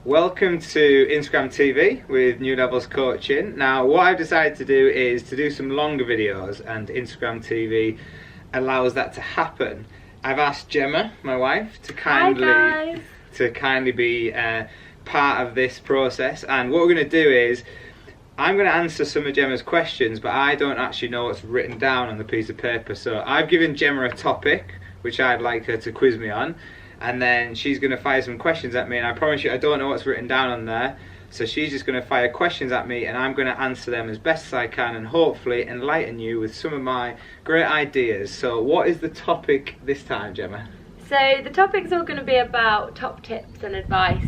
Welcome to Instagram TV with New Levels Coaching. Now, what I've decided to do is to do some longer videos, and Instagram TV allows that to happen. I've asked Gemma, my wife, to kindly be part of this process, and what we're going to do is I'm going to answer some of Gemma's questions, but I don't actually know what's written down on the piece of paper. So I've given Gemma a topic which I'd like her to quiz me on, and then she's going to fire some questions at me, and I promise you I don't know what's written down on there. So she's just going to fire questions at me, and I'm going to answer them as best as I can and hopefully enlighten you with some of my great ideas. So what is the topic this time, Gemma? So the topic's all going to be about top tips and advice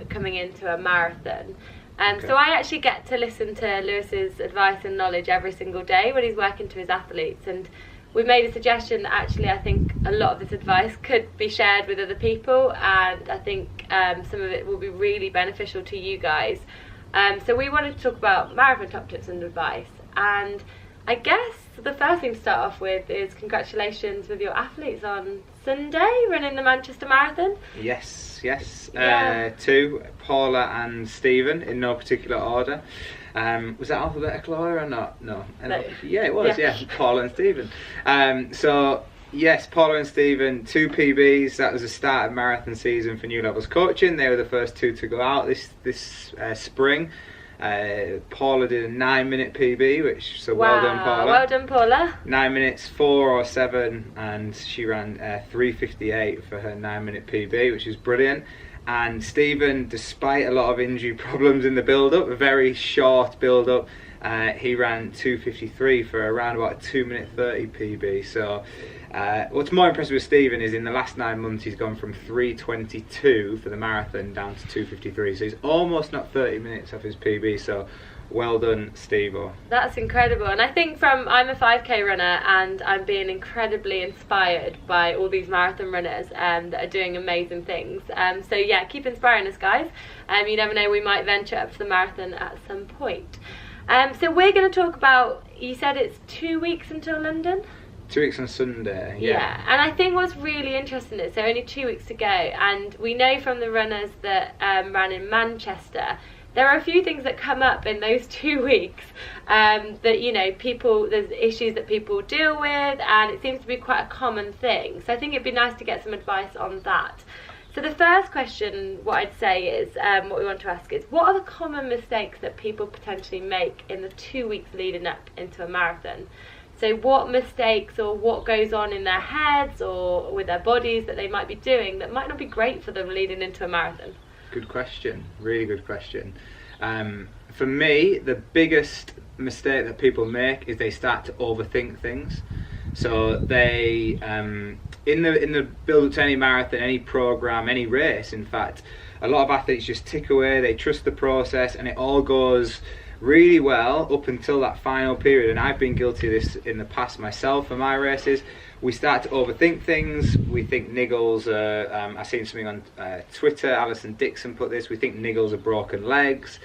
coming into a marathon. Okay. So I actually get to listen to Lewis's advice and knowledge every single day when he's working to his athletes, and we made a suggestion that actually I think a lot of this advice could be shared with other people, and I think some of it will be really beneficial to you guys. So we wanted to talk about marathon top tips and advice, and I guess the first thing to start off with is congratulations with your athletes on Sunday running the Manchester Marathon. Yes. Yeah. Two, Paula and Stephen, in no particular order. Was that alphabetical order or not? No. Yeah, it was. Yeah, Paula and Stephen. So yes, Paula and Stephen, 2 PBs. That was the start of marathon season for New Levels Coaching. They were the first 2 to go out this spring. Paula did a 9-minute PB, so wow. Well done, Paula. Well done, Paula. 9 minutes 4 or 7, and she ran 3:58 for her 9-minute PB, which is brilliant. And Stephen, despite a lot of injury problems in the build-up, a very short build-up, he ran 2:53 for around about a 2-minute 30 PB. So what's more impressive with Stephen is in the last 9 months he's gone from 3:22 for the marathon down to 2:53. So he's almost not 30 minutes off his PB. So well done, Steve-o. That's incredible, and I think I'm a 5k runner, and I'm being incredibly inspired by all these marathon runners that are doing amazing things. So yeah, keep inspiring us, guys. You never know, we might venture up to the marathon at some point. So we're going to talk about, you said it's 2 weeks until London? 2 weeks on Sunday, yeah. And I think what's really interesting is there are only 2 weeks to go, and we know from the runners that ran in Manchester, there are a few things that come up in those 2 weeks that, you know, there's issues that people deal with, and it seems to be quite a common thing. So I think it'd be nice to get some advice on that. So the first question, what I'd say is, what we want to ask is, what are the common mistakes that people potentially make in the 2 weeks leading up into a marathon? So what mistakes or what goes on in their heads or with their bodies that they might be doing that might not be great for them leading into a marathon? Good question, really good question. For me, the biggest mistake that people make is they start to overthink things. So they, in the build-up to any marathon, any program, any race, in fact, a lot of athletes just tick away, they trust the process, and it all goes really well up until that final period. And I've been guilty of this in the past myself for my races. We start to overthink things. We think niggles are, I've seen something on Twitter, Alison Dixon put this, we think niggles are broken legs.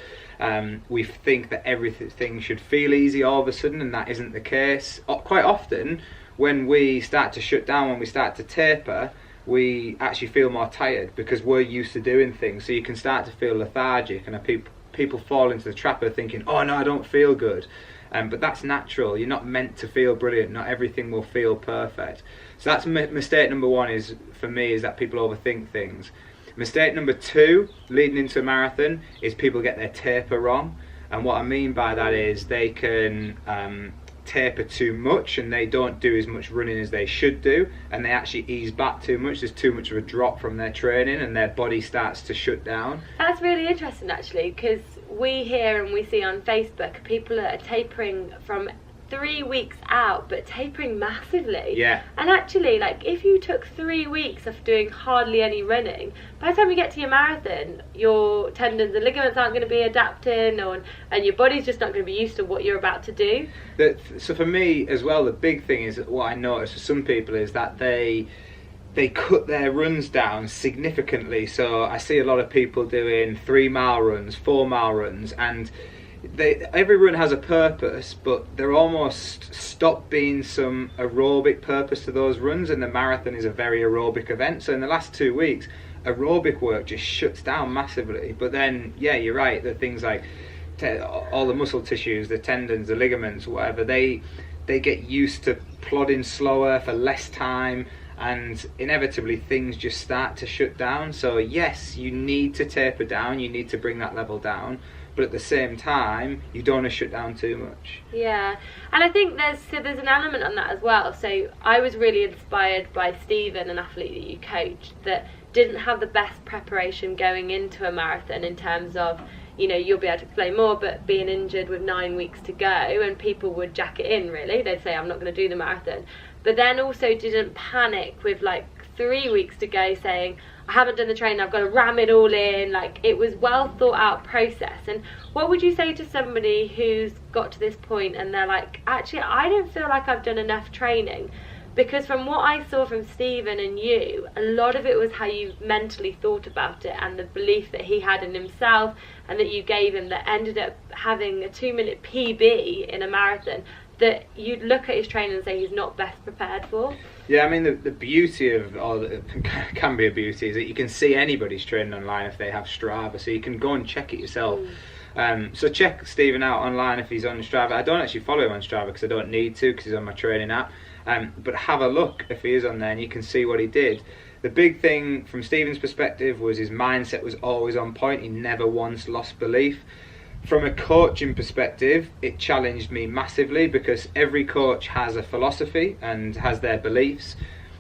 We think that everything should feel easy all of a sudden, and that isn't the case. Quite often, when we start to shut down, when we start to taper, we actually feel more tired because we're used to doing things. So you can start to feel lethargic, and people fall into the trap of thinking, oh no, I don't feel good. But that's natural. You're not meant to feel brilliant. Not everything will feel perfect. So that's mistake number one, is for me, is that people overthink things. Mistake number 2, leading into a marathon, is people get their taper wrong. And what I mean by that is they can taper too much, and they don't do as much running as they should do, and they actually ease back too much. There's too much of a drop from their training, and their body starts to shut down. That's really interesting, actually, because we hear and we see on Facebook people that are tapering from 3 weeks out, but tapering massively. Yeah. And actually, like, if you took 3 weeks of doing hardly any running, by the time you get to your marathon, your tendons and ligaments aren't going to be adapting, and your body's just not going to be used to what you're about to do. So for me as well, the big thing is, what I notice for some people is that they cut their runs down significantly. So I see a lot of people doing 3-mile runs, 4-mile runs, and every run has a purpose, but there almost stopped being some aerobic purpose to those runs, and the marathon is a very aerobic event. So in the last 2 weeks, aerobic work just shuts down massively. But then, yeah, you're right, the things like all the muscle tissues, the tendons, the ligaments, whatever, they get used to plodding slower for less time, and inevitably things just start to shut down. So yes, you need to taper down, you need to bring that level down, but at the same time you don't want to shut down too much. Yeah, and I think there's an element on that as well. So I was really inspired by Stephen, an athlete that you coached, that didn't have the best preparation going into a marathon in terms of, you know, you'll be able to explain more, but being injured with 9 weeks to go, and people would jack it in, really. They'd say, I'm not going to do the marathon. But then also didn't panic with like 3 weeks to go, saying, I haven't done the training, I've got to ram it all in. Like, it was well thought out process. And what would you say to somebody who's got to this point and they're like, actually, I don't feel like I've done enough training? Because from what I saw from Stephen and you, a lot of it was how you mentally thought about it, and the belief that he had in himself and that you gave him, that ended up having a 2-minute PB in a marathon that you'd look at his training and say he's not best prepared for. Yeah, I mean, the beauty of, or it can be a beauty, is that you can see anybody's training online if they have Strava, so you can go and check it yourself. So check Stephen out online if he's on Strava. I don't actually follow him on Strava because I don't need to, because he's on my training app. But have a look if he is on there, and you can see what he did. The big thing from Stephen's perspective was his mindset was always on point. He never once lost belief. From a coaching perspective, it challenged me massively, because every coach has a philosophy and has their beliefs.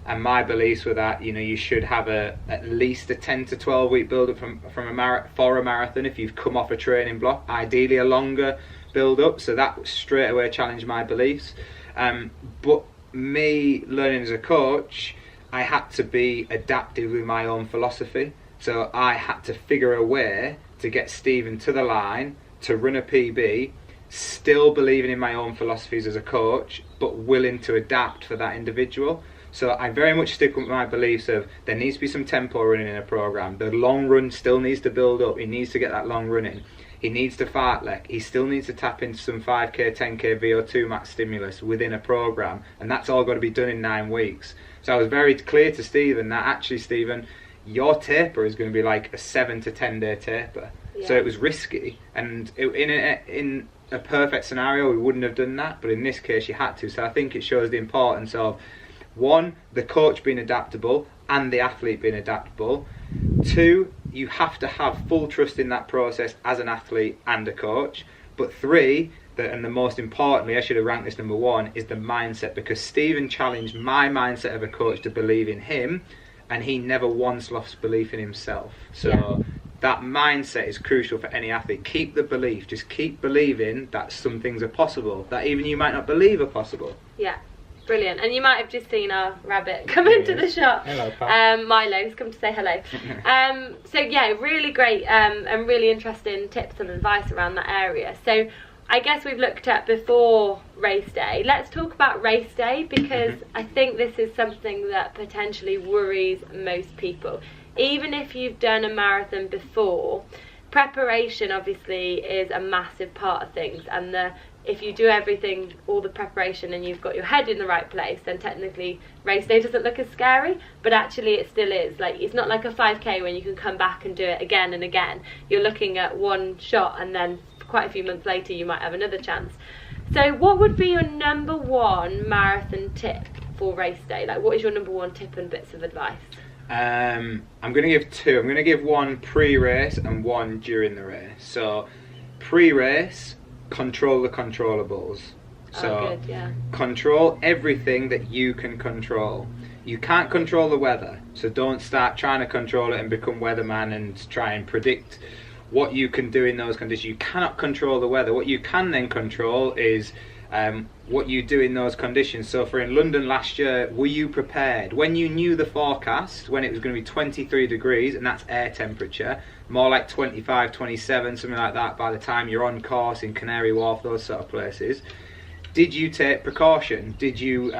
And my beliefs were that, you know, you should have at least a 10 to 12 week build up for a marathon if you've come off a training block, ideally a longer build up. So that straight away challenged my beliefs. But me learning as a coach, I had to be adaptive with my own philosophy. So I had to figure a way to get Stephen to the line to run a PB, still believing in my own philosophies as a coach, but willing to adapt for that individual. So I very much stick with my beliefs of there needs to be some tempo running in a program. The long run still needs to build up. He needs to get that long run in. He needs to fartlek. He still needs to tap into some 5k, 10k VO2 max stimulus within a program, and that's all got to be done in 9 weeks. So I was very clear to Stephen that actually, Stephen, your taper is going to be like a 7 to 10 day taper. Yeah. So it was risky, and in a perfect scenario we wouldn't have done that, but in this case you had to. So I think it shows the importance of, one, the coach being adaptable and the athlete being adaptable. Two, you have to have full trust in that process as an athlete and a coach. But three, and the most importantly, I should have ranked this number one, is the mindset, because Stephen challenged my mindset of a coach to believe in him, and he never once lost belief in himself. So that mindset is crucial for any athlete. Keep the belief, just keep believing that some things are possible, that even you might not believe are possible. Yeah. Brilliant. And you might have just seen our rabbit come into the shop. Hello, Pat. Milo's come to say hello. So yeah, really great and really interesting tips and advice around that area. So I guess we've looked at before race day. Let's talk about race day, because I think this is something that potentially worries most people. Even if you've done a marathon before, preparation obviously is a massive part of things, and if you do everything, all the preparation, and you've got your head in the right place, then technically race day doesn't look as scary, but actually it still is. Like, it's not like a 5k when you can come back and do it again and again. You're looking at one shot, and then quite a few months later you might have another chance. So what would be your number one marathon tip for race day? Like, what is your number one tip and bits of advice? I'm going to give two. I'm going to give one pre-race and one during the race. So pre-race, control the controllables. So good, yeah. Control everything that you can control. You can't control the weather, so don't start trying to control it and become weatherman and try and predict what you can do in those conditions. You cannot control the weather. What you can then control is what you do in those conditions. So for in London last year, were you prepared? When you knew the forecast, when it was going to be 23 degrees, and that's air temperature, more like 25, 27, something like that by the time you're on course in Canary Wharf, those sort of places, did you take precaution? Did you...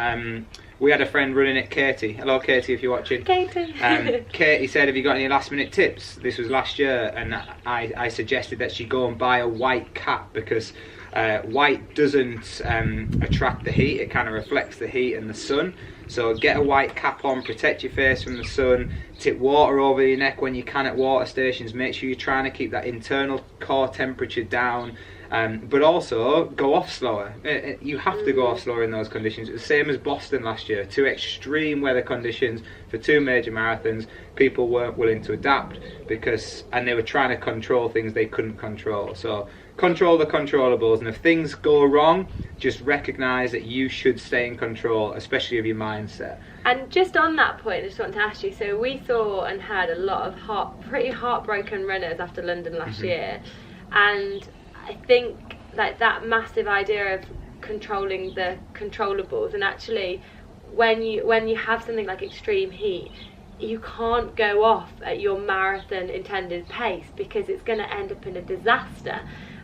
we had a friend running it, Katie. Hello, Katie, if you're watching. Katie. Katie said, have you got any last minute tips? This was last year, and I suggested that she go and buy a white cap, because white doesn't attract the heat. It kind of reflects the heat and the sun. So get a white cap on, protect your face from the sun, tip water over your neck when you can at water stations, make sure you're trying to keep that internal core temperature down. But also go off slower. You have to go off slower in those conditions. It's the same as Boston last year. 2 extreme weather conditions for 2 major marathons. People weren't willing to adapt and they were trying to control things they couldn't control. So control the controllables, and if things go wrong, just recognise that you should stay in control, especially of your mindset. And just on that point, I just want to ask you, so we saw and had a lot of pretty heartbroken runners after London last year, and I think like that massive idea of controlling the controllables, and actually when you have something like extreme heat, you can't go off at your marathon intended pace because it's going to end up in a disaster.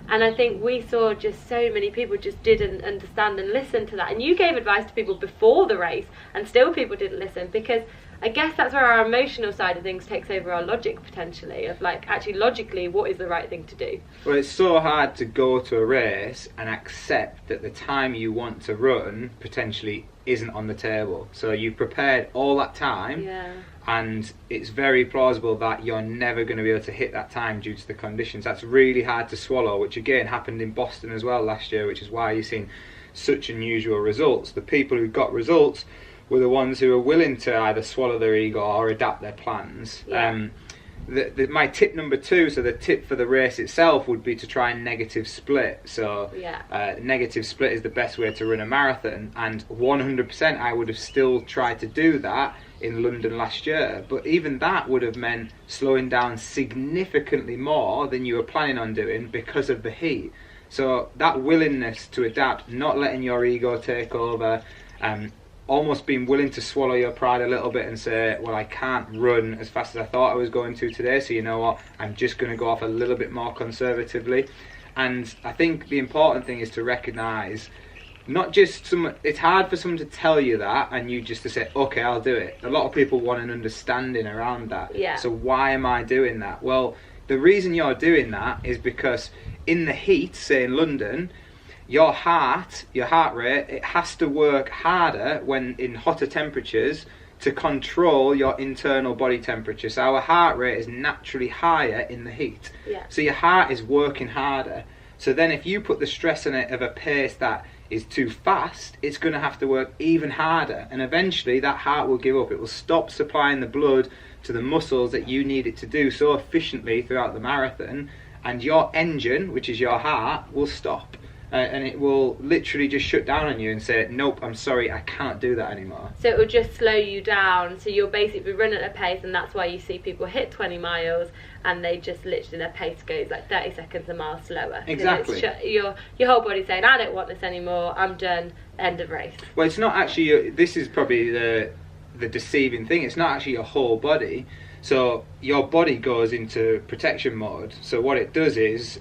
And I think we saw just so many people just didn't understand and listen to that. And you gave advice to people before the race, and still people didn't listen, because I guess that's where our emotional side of things takes over our logic, potentially, of like actually logically what is the right thing to do. Well, it's so hard to go to a race and accept that the time you want to run potentially isn't on the table. So you've prepared all that time, and it's very plausible that you're never going to be able to hit that time due to the conditions. That's really hard to swallow, which again happened in Boston as well last year, which is why you've seen such unusual results. The people who got results were the ones who are willing to either swallow their ego or adapt their plans. My tip number 2, so the tip for the race itself, would be to try and negative split. So negative split is the best way to run a marathon, and 100% I would have still tried to do that in London last year, but even that would have meant slowing down significantly more than you were planning on doing because of the heat. So that willingness to adapt, not letting your ego take over, almost being willing to swallow your pride a little bit and say, well, I can't run as fast as I thought I was going to today, so you know what, I'm just going to go off a little bit more conservatively. And I think the important thing is to recognise, not just it's hard for someone to tell you that and you just to say, okay, I'll do it. A lot of people want an understanding around that. So why am I doing that? Well, the reason you're doing that is because in the heat, say in London, your heart rate, it has to work harder when in hotter temperatures to control your internal body temperature. So our heart rate is naturally higher in the heat. So your heart is working harder. So then if you put the stress on it of a pace that is too fast, it's going to have to work even harder, and eventually that heart will give up. It will stop supplying the blood to the muscles that you need it to do so efficiently throughout the marathon, and your engine, which is your heart, will stop. And it will literally just shut down on you and say, nope, I'm sorry, I can't do that anymore. So it will just slow you down. So you'll basically run at a pace, and that's why you see people hit 20 miles and they just literally, their pace goes like 30 seconds a mile slower. Exactly. Your whole body's saying, I don't want this anymore, I'm done, end of race. Well, it's not actually, this is probably the deceiving thing, it's not actually your whole body. So your body goes into protection mode. So what it does is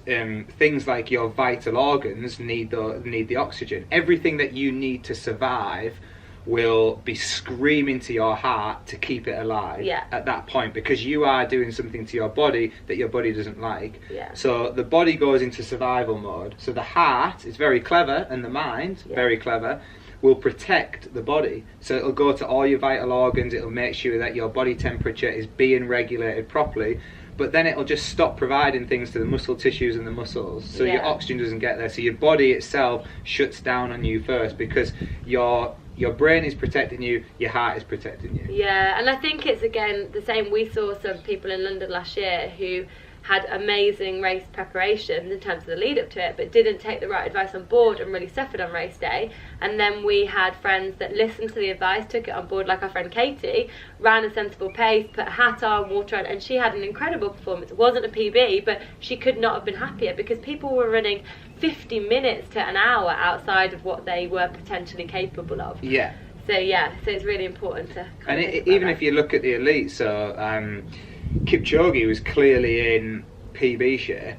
things like your vital organs need the oxygen. Everything that you need to survive will be screaming to your heart to keep it alive at that point, because you are doing something to your body that your body doesn't like. So the body goes into survival mode. So the heart is very clever, and the mind, very clever, will protect the body. So it'll go to all your vital organs, it'll make sure that your body temperature is being regulated properly, but then it'll just stop providing things to the muscle tissues and the muscles, so your oxygen doesn't get there. So your body itself shuts down on you first, because your brain is protecting you, your heart is protecting you. And I think it's again the same. We saw some people in London last year who had amazing race preparation in terms of the lead up to it, but didn't take the right advice on board and really suffered on race day. And then we had friends that listened to the advice, took it on board, like our friend Katie, ran a sensible pace, put a hat on, water on, and she had an incredible performance. It wasn't a PB, but she could not have been happier, because people were running 50 minutes to an hour outside of what they were potentially capable of. So it's really important to even if you look at the elite, so Kipchoge was clearly in PB shape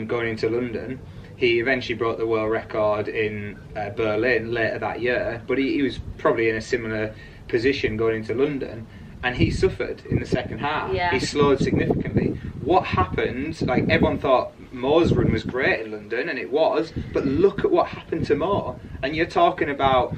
going into London. He eventually broke the world record in Berlin later that year, but he was probably in a similar position going into London, and he suffered in the second half. He slowed significantly. What happened, like everyone thought Mo's run was great in London, and it was, but look at what happened to Mo. And you're talking about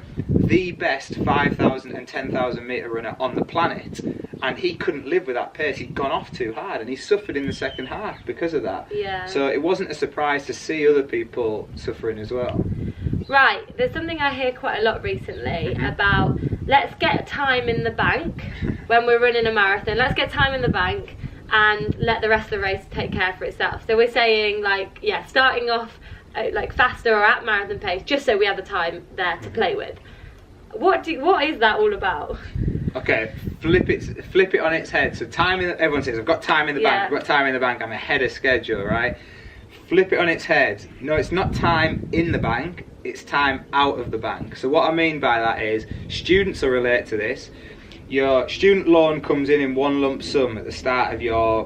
the best 5,000 and 10,000 metre runner on the planet, and he couldn't live with that pace. He'd gone off too hard, and he suffered in the second half because of that. Yeah. So it wasn't a surprise to see other people suffering as well. Right, there's something I hear quite a lot recently about, let's get time in the bank when we're running a marathon. Let's get time in the bank and let the rest of the race take care for itself. So we're saying, like, yeah, starting off like faster or at marathon pace, just so we have the time there to play with. What is that all about? Okay, flip it on its head. So everyone says, I've got time in the bank, I've got time in the bank, I'm ahead of schedule, right? Flip it on its head. No, it's not time in the bank, it's time out of the bank. So what I mean by that is, students will relate to this. Your student loan comes in one lump sum at the start of your,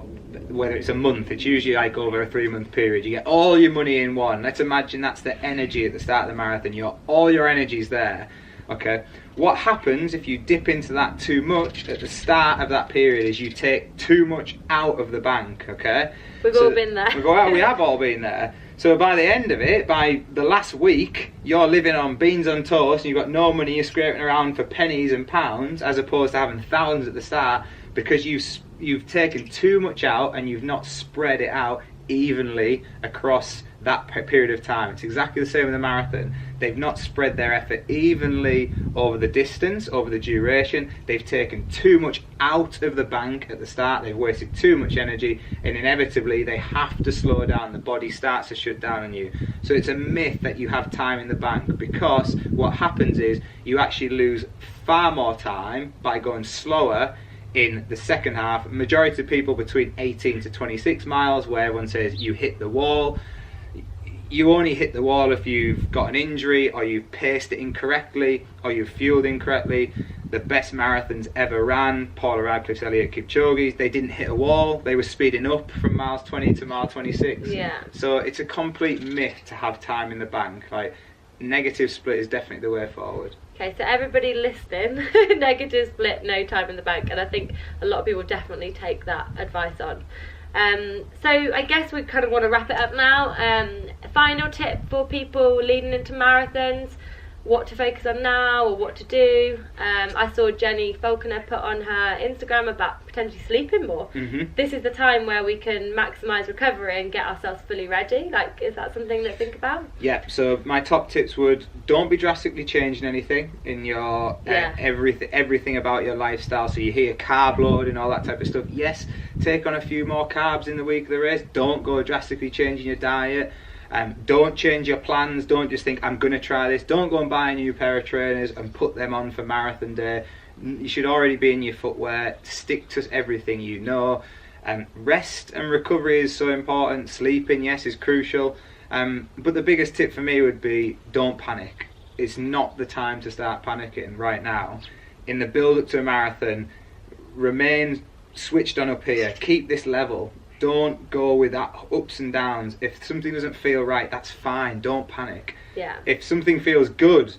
whether it's a month, it's usually like over a 3-month period. You get all your money in one. Let's imagine that's the energy at the start of the marathon. All your energy's there. Okay. What happens if you dip into that too much at the start of that period is you take too much out of the bank. Okay. We've all been there. We have all been there. So by the end of it, by the last week, you're living on beans on toast and you've got no money, you're scraping around for pennies and pounds, as opposed to having thousands at the start, because you've taken too much out and you've not spread it out evenly across that period of time. It's exactly the same with the marathon. They've not spread their effort evenly over the distance, over the duration. They've taken too much out of the bank at the start. They've wasted too much energy, and inevitably they have to slow down. The body starts to shut down on you. So it's a myth that you have time in the bank, because what happens is you actually lose far more time by going slower in the second half. Majority of people between 18 to 26 miles, where everyone says you hit the wall. You only hit the wall if you've got an injury, or you've paced it incorrectly, or you've fueled incorrectly. The best marathons ever ran, Paula Radcliffe's, Eliud Kipchoge's, they didn't hit a wall. They were speeding up from miles 20 to mile 26. Yeah. So it's a complete myth to have time in the bank. Like, negative split is definitely the way forward. Okay, so everybody listening, negative split, no time in the bank, and I think a lot of people definitely take that advice on. So I guess we kind of want to wrap it up now. Final tip for people leading into marathons, what to focus on now or what to do. I saw Jenny Falconer put on her Instagram about potentially sleeping more. This is the time where we can maximise recovery and get ourselves fully ready. Like, is that something to think about? Yeah, so my top tips would, don't be drastically changing anything in your everything about your lifestyle. So you hear carb load and all that type of stuff. Yes, take on a few more carbs in the week of the race. Don't go drastically changing your diet. Don't change your plans. Don't just think, I'm going to try this. Don't go and buy a new pair of trainers and put them on for marathon day. You should already be in your footwear. Stick to everything you know. Rest and recovery is so important. Sleeping, yes, is crucial. But the biggest tip for me would be, don't panic. It's not the time to start panicking right now. In the build-up to a marathon, remain switched on up here. Keep this level. Don't go with that ups and downs. If something doesn't feel right, that's fine. Don't panic. Yeah. If something feels good,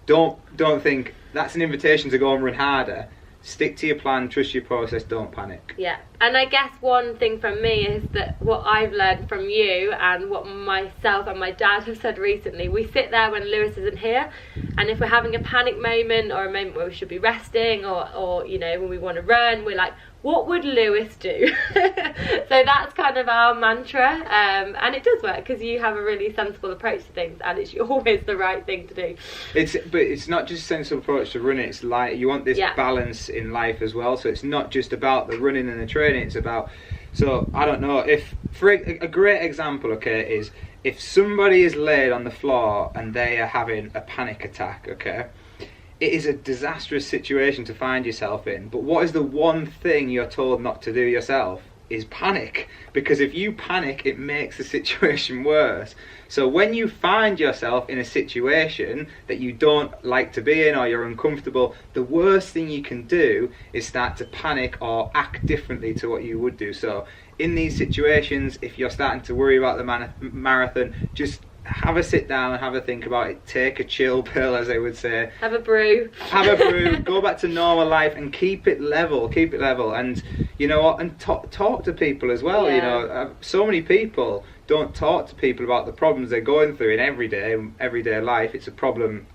don't think that's an invitation to go and run harder. Stick to your plan, trust your process, don't panic. Yeah, and I guess one thing from me is that what I've learned from you and what myself and my dad have said recently, we sit there when Lewis isn't here, and if we're having a panic moment or a moment where we should be resting or you know, when we want to run, we're like, what would Lewis do? So that's kind of our mantra, and it does work because you have a really sensible approach to things, and it's always the right thing to do. But it's not just a sensible approach to running. It's like you want this balance in life as well. So it's not just about the running and the training. It's about, so I don't know, if for a great example, okay, is if somebody is laid on the floor and they are having a panic attack, okay. It is a disastrous situation to find yourself in, but what is the one thing you're told not to do yourself? Is panic. Because if you panic, it makes the situation worse. So when you find yourself in a situation that you don't like to be in or you're uncomfortable, the worst thing you can do is start to panic or act differently to what you would do. So in these situations, if you're starting to worry about the marathon, just have a sit down and have a think about it. Take a chill pill, as they would say. Have a brew. Go back to normal life and keep it level. And you know what? And talk to people as well. Yeah. You know, so many people don't talk to people about the problems they're going through in everyday life. It's a problem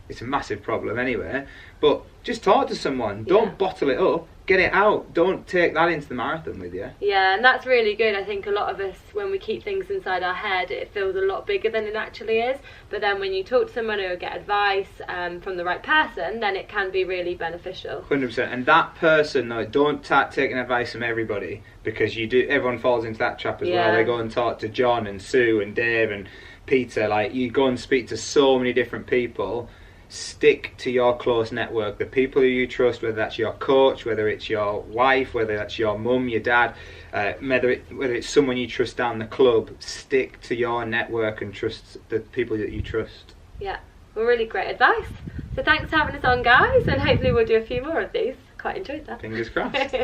it's a massive problem anyway. But just talk to someone. Don't bottle it up. Get it out. Don't take that into the marathon with you. Yeah, and that's really good. I think a lot of us, when we keep things inside our head, it feels a lot bigger than it actually is. But then when you talk to someone or get advice from the right person, then it can be really beneficial. 100%. And that person, though, don't start taking advice from everybody, because everyone falls into that trap as well. They go and talk to John and Sue and Dave and Peter. Like, you go and speak to so many different people. Stick to your close network, the people who you trust, whether that's your coach, whether it's your wife, whether that's your mum, your dad, whether it's someone you trust down the club. Stick to your network and trust the people that you trust. Yeah, well, really great advice. So thanks for having us on, guys, and hopefully we'll do a few more of these. Quite enjoyed that. Fingers crossed.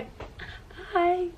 Bye.